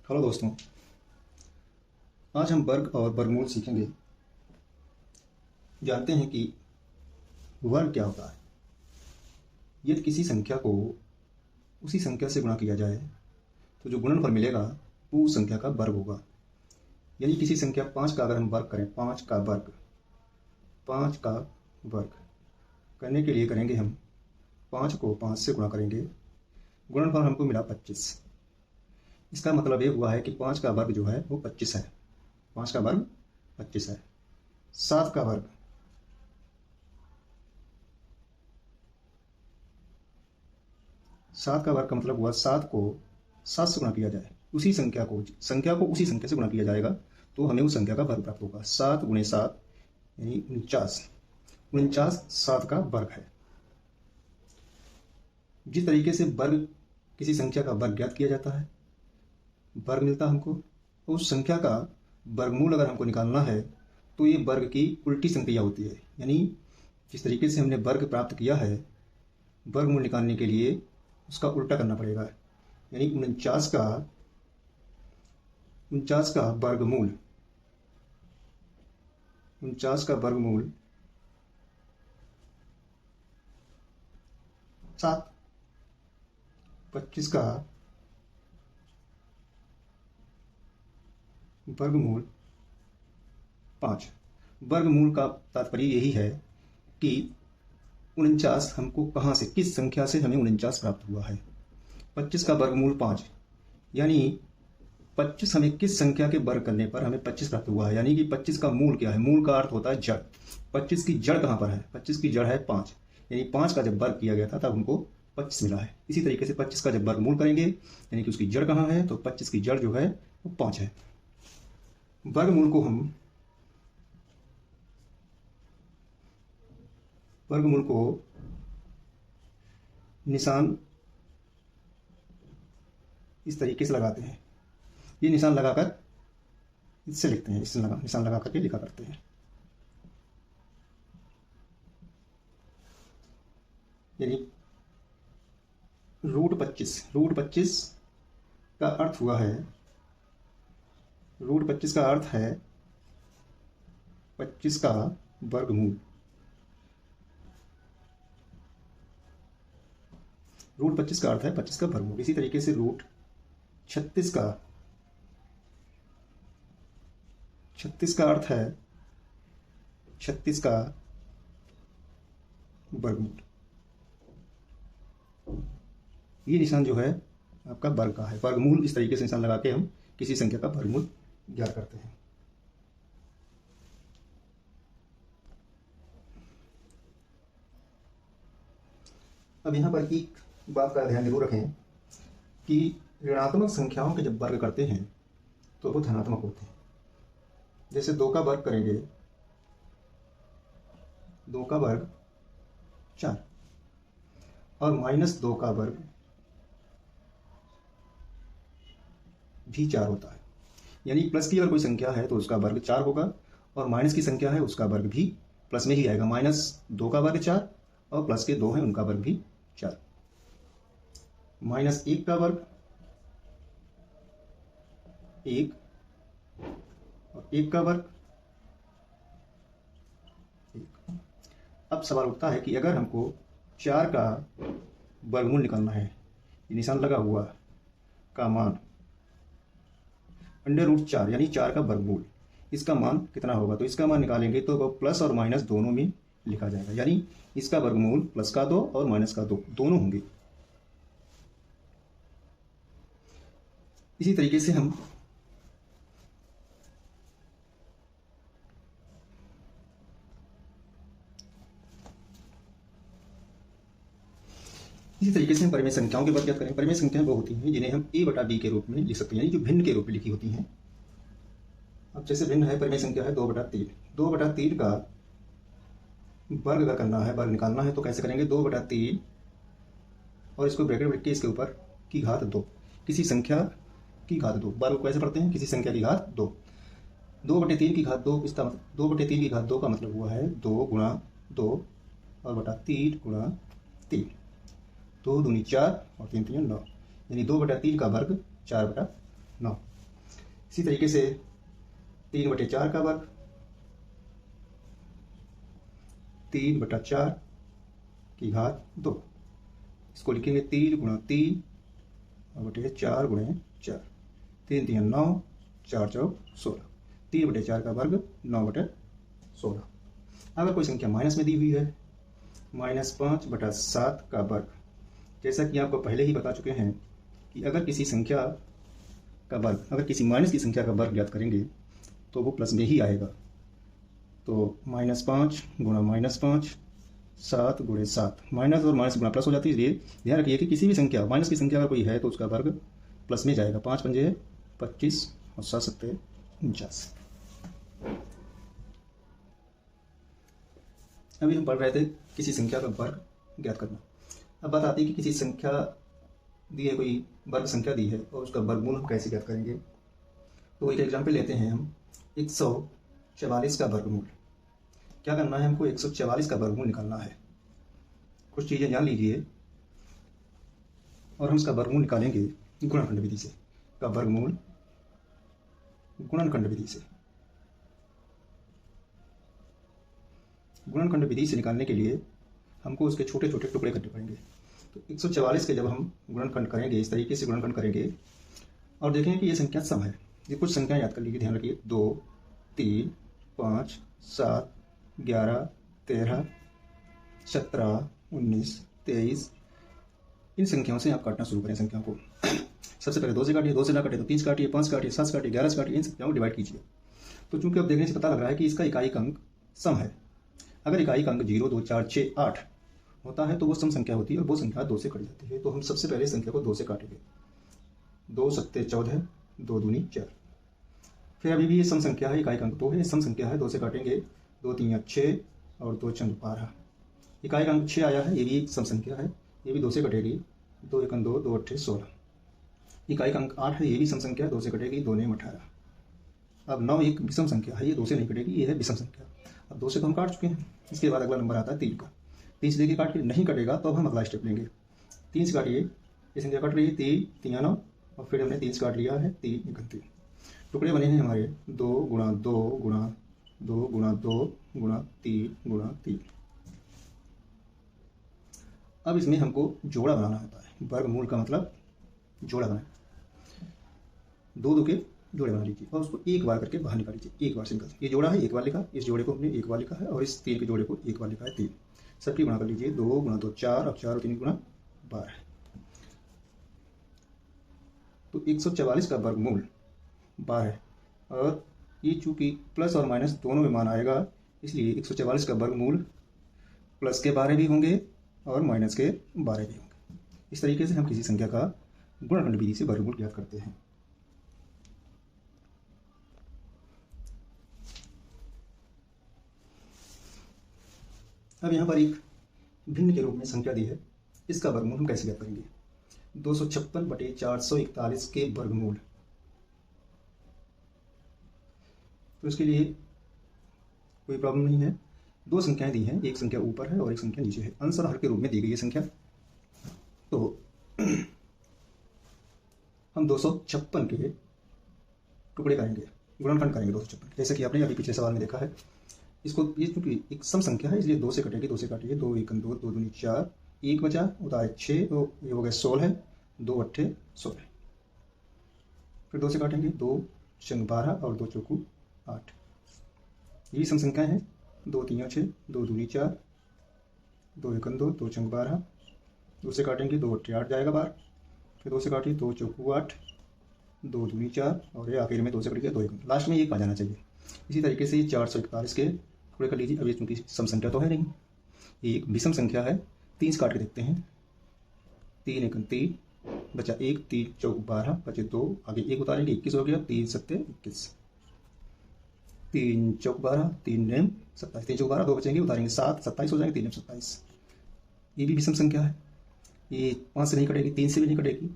Hello दोस्तों, आज हम वर्ग और वर्गमूल सीखेंगे। जानते हैं कि वर्ग क्या होता है। यदि किसी संख्या को उसी संख्या से गुणा किया जाए तो जो गुणनफल मिलेगा वो उस संख्या का वर्ग होगा। यानी किसी संख्या 5 का अगर हम वर्ग करें, 5 का वर्ग करने के लिए करेंगे हम 5 को 5 से गुणा करेंगे, गुणनफल हमको मिला 25। इसका मतलब ये हुआ है कि 5 का वर्ग जो है वो 25 है। 5 का वर्ग 25 है। 7 का वर्ग 7 का वर्ग का मतलब हुआ 7 को 7 से गुणा किया जाए, उसी संख्या को उसी संख्या से गुणा किया जाएगा तो हमें उस संख्या का वर्ग प्राप्त होगा। 7 गुणे 7 यानी 49। 49 7 का वर्ग है। जिस तरीके से वर्ग किसी संख्या का वर्ग ज्ञात किया जाता है, वर्ग मिलता हमको, तो उस संख्या का वर्गमूल अगर हमको निकालना है तो ये वर्ग की उल्टी संक्रिया होती है। यानी जिस तरीके से हमने वर्ग प्राप्त किया है, वर्गमूल निकालने के लिए उसका उल्टा करना पड़ेगा। यानी 49 का वर्गमूल 7, 25 का वर्गमूल 5। वर्गमूल का तात्पर्य यही है कि 49 हमको कहाँ से, किस संख्या से हमें 49 प्राप्त हुआ है। 25 का वर्गमूल 5 यानी 25 हमें किस संख्या के वर्ग करने पर हमें 25 प्राप्त हुआ है। यानी कि 25 का मूल क्या है, मूल का अर्थ होता है जड़। 25 की जड़ कहाँ पर है, 25 की जड़ है 5। यानी 5 का जब वर्ग किया गया था तब हमको 25 मिला है। इसी तरीके से 25 का जब वर्गमूल करेंगे यानी कि उसकी जड़ कहाँ है, तो 25 की जड़ जो है वो 5 है। वर्गमूल को निशान इस तरीके से लगाते हैं। ये निशान लगाकर इससे लिखते हैं, इससे निशान लगा करके लिखा करते हैं। यानी रूट 25 का अर्थ हुआ है, रूट 25 का अर्थ है 25 का वर्गमूल। रूट 25 का अर्थ है 25 का वर्गमूल। इसी तरीके से रूट 36 का अर्थ है 36 का वर्गमूल। ये निशान जो है आपका वर्ग का है। वर्गमूल इस तरीके से निशान लगा के हम किसी संख्या का वर्गमूल ज्ञात करते हैं। अब यहाँ पर एक बात का ध्यान जरूर रखें कि ऋणात्मक संख्याओं के जब वर्ग करते हैं तो वो धनात्मक होते हैं। जैसे 2 का वर्ग करेंगे, 2 का वर्ग 4 और -2 का वर्ग भी 4 होता है। यानी प्लस की अगर कोई संख्या है तो उसका वर्ग 4 होगा और माइनस की संख्या है उसका वर्ग भी प्लस में ही आएगा। -2 का वर्ग 4 और प्लस के 2 हैं उनका वर्ग भी 4। -1 का वर्ग 1 और 1 का वर्ग 1। अब सवाल उठता है कि अगर हमको 4 का वर्गमूल निकालना है, ये निशान लगा हुआ का मान √4 यानी 4 का वर्गमूल, इसका मान कितना होगा, तो इसका मान निकालेंगे तो वह प्लस और माइनस दोनों में लिखा जाएगा। यानी इसका वर्गमूल प्लस का 2 और माइनस का 2 दोनों होंगे। इसी तरीके से हम परिमेय संख्याओं की बात करें। परिमेय संख्याएं वो होती हैं जिन्हें हम a/b के रूप में लिख सकते हैं, यानी जो भिन्न के रूप में लिखी होती हैं। अब जैसे भिन्न है, परिमेय संख्या है 2/3। 2/3 का वर्ग अगर करना है, वर्ग निकालना है तो कैसे करेंगे, 2/3 और इसको ब्रैकेट रख के इसके ऊपर की घात 2, किसी संख्या की घात 2। वर्ग को कैसे पढ़ते हैं, किसी संख्या की घात 2। 2/3 की घात 2, इसका 2/3 की घात 2 का मतलब हुआ है 2 गुणा 2 और बटा 3 गुणा 3। 2 दूनी 4 और 3 3 9, यानी 2/3 का वर्ग 4/9। इसी तरीके से 3/4 का वर्ग, 3/4 की घात 2। इसको लिखेंगे 3 × 3 बटे 4 × 4। 3 × 3 = 9, 4 × 4 = 16। 3/4 का वर्ग 9/16। अगर कोई संख्या माइनस में दी हुई है, -5/7 का वर्ग। जैसा कि आपको पहले ही बता चुके हैं कि अगर किसी संख्या का वर्ग, अगर किसी माइनस की संख्या का वर्ग ज्ञात करेंगे तो वो प्लस में ही आएगा। तो -5 × -5, 7 × 7। माइनस और माइनस गुणा प्लस हो जाती है, इसलिए ध्यान रखिए कि किसी भी संख्या, माइनस की संख्या अगर कोई है तो उसका वर्ग प्लस में जाएगा। 5 × 5 = 25 और 7 × 7 = 49। अभी हम पढ़ रहे थे किसी संख्या का वर्ग ज्ञात करना। अब बात आती है कि किसी संख्या दी है, कोई वर्ग संख्या दी है और उसका वर्गमूल हम कैसे ज्ञात करेंगे। तो एक एग्जाम्पल लेते हैं हम, 144 का वर्गमूल। क्या करना है हमको, 144 का वर्गमूल निकालना है। कुछ चीज़ें जान लीजिए और हम इसका वर्गमूल निकालेंगे गुणनखंड विधि से। का वर्गमूल गुणनखंड विधि से। गुणनखंड विधि से निकालने के लिए हमको उसके छोटे छोटे टुकड़े करने पड़ेंगे। तो 144 के जब हम गुणनखंड करेंगे, इस तरीके से गुणनखंड करेंगे और देखेंगे कि ये संख्या सम है। ये कुछ संख्या याद कर लीजिए, ध्यान रखिए। 2, 3, 5, 7, 11, 13, 17, 19, 23। इन संख्याओं से आप काटना शुरू करें संख्याओं को। सबसे पहले 2 से काटिए, 2 से ना काटे तो 3 से काटिए, 5 से काटिए, 7 से काटिए, 11 से काटिए। इन संख्याओं को डिवाइड कीजिए। तो चूंकि अब देखने से पता लग रहा है कि इसका इकाई अंक सम है। अगर इकाई अंक 0, 2, 4, 6, 8 होता है तो वो सम संख्या होती है और वो संख्या 2 से कट जाती है। तो हम सबसे पहले संख्या को 2 से काटेंगे। 2 × 7 = 14, 2 दूनी 4। फिर अभी भी ये सम संख्या है, इकाई अंक 2 है, सम संख्या है, 2 से काटेंगे। 2 × 3 = 6 और 2 × 4 = 12। इकाई अंक 6 आया है, ये भी एक सम संख्या है, ये भी 2 से कटेगी। 2 × 1 = 2, 2 × 8 = 16। इकाई अंक 8 है, ये भी सम संख्या है, 2 से कटेगी। 2 × 9 = 18। अब 9 एक विषम संख्या है, ये 2 से नहीं कटेगी, ये है विषम संख्या। अब 2 से तो हम काट चुके हैं। इसके बाद अगला नंबर आता है 3 का। 3 से देखिए काट के नहीं कटेगा तो अब हम अगला स्टेप लेंगे। 3 से काटिए, ये संख्या कट रही है। 3 × 3 = 9 और फिर हमने 3 से काट लिया है। 3 × 3 टुकड़े बने हैं हमारे 2 × 2 × 2 × 2 × 3 × 3। अब इसमें हमको जोड़ा बनाना होता है। वर्गमूल का मतलब जोड़ा बनाए। 2 2 के जोड़े बना लीजिए और उसको एक बार करके बाहर निकाल लीजिए। एक बार से निकाल, ये जोड़ा है एक बार लिखा, इस जोड़े को हमने एक बार लिखा है और इस 3 के जोड़े को एक बार लिखा है। 3 सबकी गुणा कर लीजिए। 2 × 2 = 4 और 4 और 3 × 12। तो 144 का वर्गमूल 12 है और ये चूंकि प्लस और माइनस दोनों में मान आएगा, इसलिए 144 का वर्गमूल प्लस के 12 भी होंगे और माइनस के 12 भी होंगे। इस तरीके से हम किसी संख्या का गुणनखंड विधि से वर्गमूल ज्ञात करते हैं। अब यहाँ पर एक भिन्न के रूप में संख्या दी है, इसका वर्गमूल हम कैसे ज्ञात करेंगे। 256/441 के वर्गमूल। तो इसके लिए कोई प्रॉब्लम नहीं है। 2 संख्याएं दी हैं, एक संख्या ऊपर है और एक संख्या नीचे है। अंश और हर के रूप में दी गई है संख्या। तो हम 256 के टुकड़े करेंगे, गुणनखंड करेंगे 256। जैसे कि आपने अभी पिछले सवाल में देखा है। इसको, ये चूंकि एक सम संख्या है इसलिए 2 से कटेगी। 2 से काटिए। 2 × 1 = 2, 2 दूनी 4, 1 बचा, उतारे 6, तो ये हो गया 16, 2 × 8 = 16। फिर 2 से काटेंगे। 2 × 12 और 2 × 4 = 8। यही सम संख्याएं हैं। 2 × 3 = 6, 2 दूनी 4, 2 × 1 = 2, 2 × 12। 2 से काटेंगे। 2 × 8 = 8 जाएगा बाहर। फिर 2 से काटिए। 2 × 4 = 8, 2 दूनी 4 और ये आखिर में 2 से कटेगा। 2 × 1 लास्ट में 1 आ जाना चाहिए। इसी तरीके से 441 के टुकड़े कर लीजिए। अब ये चूंकि सम संख्या तो है नहीं, ये एक विषम संख्या है। 3 से काट के देखते हैं। 3 × 1 = 3 बचा 1, 3 × 4 = 12, बचे 2, आगे 1 उतारेंगे, 21 हो गया। 3 × 7 = 21, 3 × 4 = 12, 3 × 9 = 27, 3 × 4 = 12, 2 बचेंगे, उतारेंगे 7, 27 हो जाएंगे। 3 × 9 = 27। ये भी विषम संख्या है। ये 5 से नहीं कटेगी, 3 से भी नहीं कटेगी,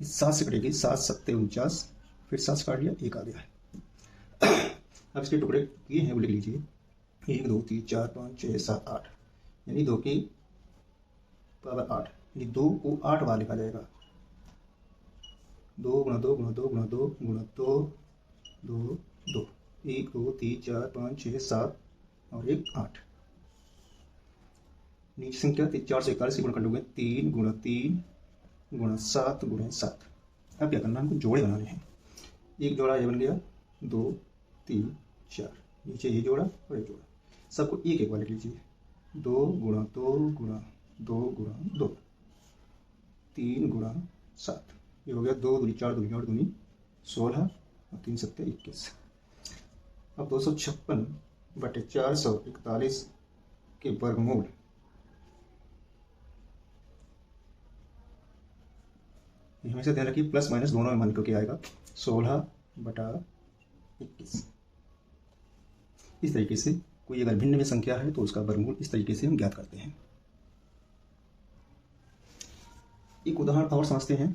7 से कटेगी। 7 × 7 = 49, फिर 7 से काट लिया, 1 आ गया है। अब इसके टुकड़े किए हैं वो लिख लीजिए। 1 2 3 4 5 6 7 8, यानी 2 की पावर 8, यानी 2 को 8 बार लिखा जाएगा। 2 × 2 × 2 × 2 × 2 2 2 1 2 3 4 5 6 7 और 1 8। नीचे संख्या 4 से 41 गुणा कर लोगे 3 गुणा 3 गुणा 7 गुणा 7। अब क्या करना है, हमको जोड़े बनाने हैं। एक जोड़ा ये बन गया, 2 3 4, नीचे ये जोड़ा और ये जोड़ा, सबको एक एक वाले लीजिए। 2 गुणा 2 गुणा 2 गुणा 2, 3 गुणा 7, ये हो गया 2 दूनी 4 दूनी 8 दूनी 16 और 3 7 21। अब 256 बटे 441 के वर्गमूल हमेशा ध्यान रखिए प्लस माइनस दोनों में मान करके आएगा 16 बटा 21। इस तरीके से कोई अगर भिन्न में संख्या है तो उसका वर्गमूल इस तरीके से हम ज्ञात करते हैं। एक उदाहरण और समझते हैं।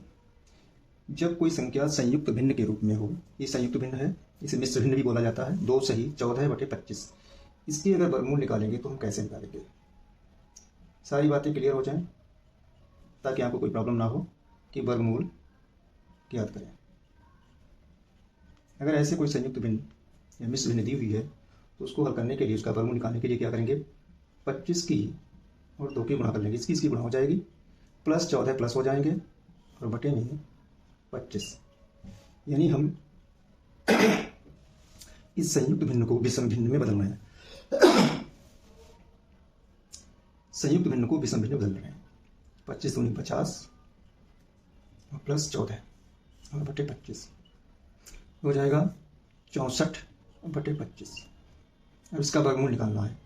जब कोई संख्या संयुक्त भिन्न के रूप में हो, ये संयुक्त भिन्न है, इसे मिश्र भिन्न भी बोला जाता है। 2 सही 14 बटे 25, इसकी अगर वर्गमूल निकालेंगे तो हम कैसे निकालेंगे, सारी बातें क्लियर हो जाएं ताकि आपको कोई प्रॉब्लम ना हो कि वर्गमूल ज्ञात करें। अगर ऐसे कोई संयुक्त भिन्न या मिश्र भिन्न दी हुई है तो उसको हल करने के लिए, उसका वर्गमूल निकालने के लिए क्या करेंगे, 25 की और 2 की गुणा कर लेंगे, इसकी गुणा हो जाएगी, प्लस 14 प्लस हो जाएंगे और बटे में 25। यानी हम इस संयुक्त भिन्न को विषम भिन्न में बदलना है। संयुक्त भिन्न को विषम भिन्न में बदल रहे हैं। 25 दूनी 50 और प्लस 14 और बटे 25 हो जाएगा 64 बटे 25। अब इसका वर्गमूल निकालना है।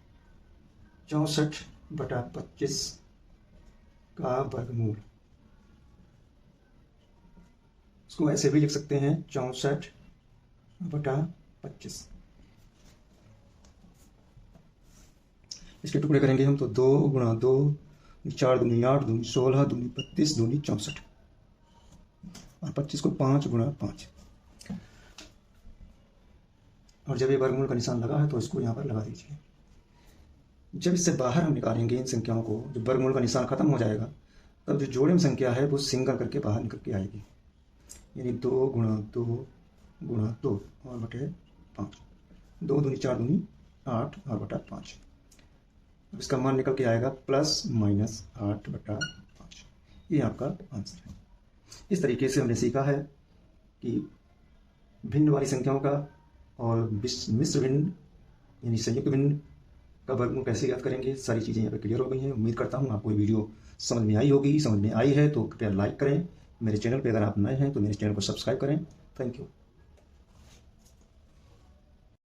64 बटा 25 का वर्गमूल, इसको ऐसे भी लिख सकते हैं 64 बटा 25। इसके टुकड़े करेंगे हम तो 2 गुणा 2 4 दूनी 8 दूनी 16 दूनी 32 दूनी 64 और 25 को 5 गुणा 5। और जब ये वर्गमूल का निशान लगा है तो इसको यहाँ पर लगा दीजिए। जब इससे बाहर हम निकालेंगे इन संख्याओं को, जब वर्गमूल का निशान खत्म हो जाएगा तब जो जोड़े में संख्या है वो सिंगल करके बाहर निकल के आएगी। यानी 2 गुणा 2 गुणा 2 और बटे 5, 2 दूनी 4 दूनी 8 और बटा 5। अब इसका मान निकल के आएगा प्लस माइनस 8 बटा 5। ये आपका आंसर है। इस तरीके से हमने सीखा है कि भिन्न वाली संख्याओं का और मिश्र भिन्न यानी संयुक्त भिन्न का वर्गमूल कैसे ज्ञात करेंगे, सारी चीज़ें यहाँ पे क्लियर हो गई हैं। उम्मीद करता हूँ आपको ये वीडियो समझ में आई होगी। समझ में आई है तो कृपया लाइक करें। मेरे चैनल पे अगर आप नए हैं तो मेरे चैनल को सब्सक्राइब करें। Thank you.